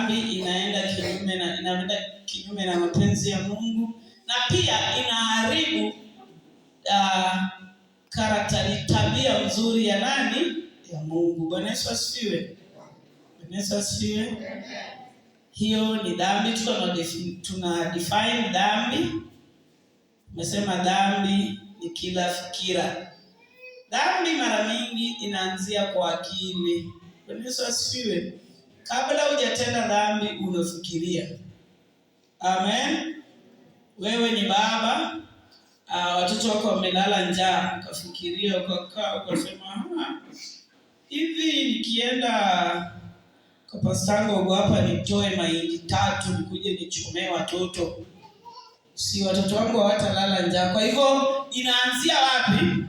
dhambi inaenda kinyume na mapenzi ya Mungu, na pia inaharibu tabia nzuri ya nani? Ya Mungu. Bwana Yesu asifiwe. Bwana Yesu asifiwe. Hiyo ni dhambi. Tuna define dhambi. Tumesema dhambi ni kila fikira. Dhambi mara mingi inaanzia kwa akili. Bwana Yesu asifiwe. Kabla hujatenda dhambi unafikiria. Amen. Wewe ni baba, watoto wako wamelala njaa, ukafikiria, ukakaa, ukasema hivi nikienda kwa pastango hapa nitoe mahindi 3 nikuje nichomee watoto, si watoto wangu hawatalala njaa? Kwa hivyo inaanzia wapi?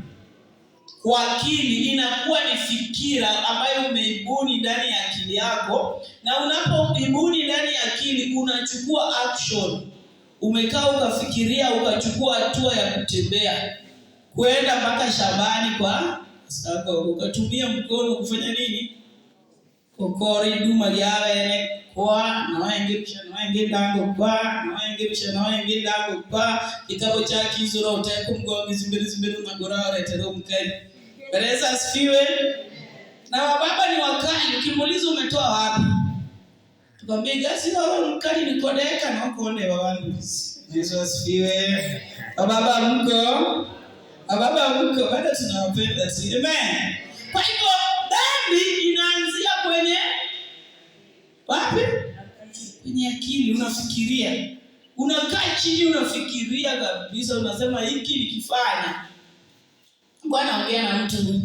Kwa akili. Inakuwa ni fikira ambayo umeibuni ndani ya akili yako, na unapoibuni ndani ya akili unachukua action. Umekaa ukafikiria, ukachukua hatua ya kutembea kwenda mpaka shambani kwa sababu ukatumia mkono kufanya nini? Kokori duma yawe kwa na waenge dango kwa kitabu cha kizura utako mgongo zimbiri na gorara tero mkali. Bereza asifiwe. Na baba ni wakali, ukimuuliza umetoa wapi? Tukwambia gasi wao mkali ni kodeka na ukonde babangu. Yesu asifiwe. Baba mko bado tunawapenda si. Amen. Kwa hivyo dhambi inaanzia kwenye wapi? Kwenye akili. Unafikiria. Unakaa chini unafikiria kabisa, unasema hiki nikifanya. Bwana ongea na mtu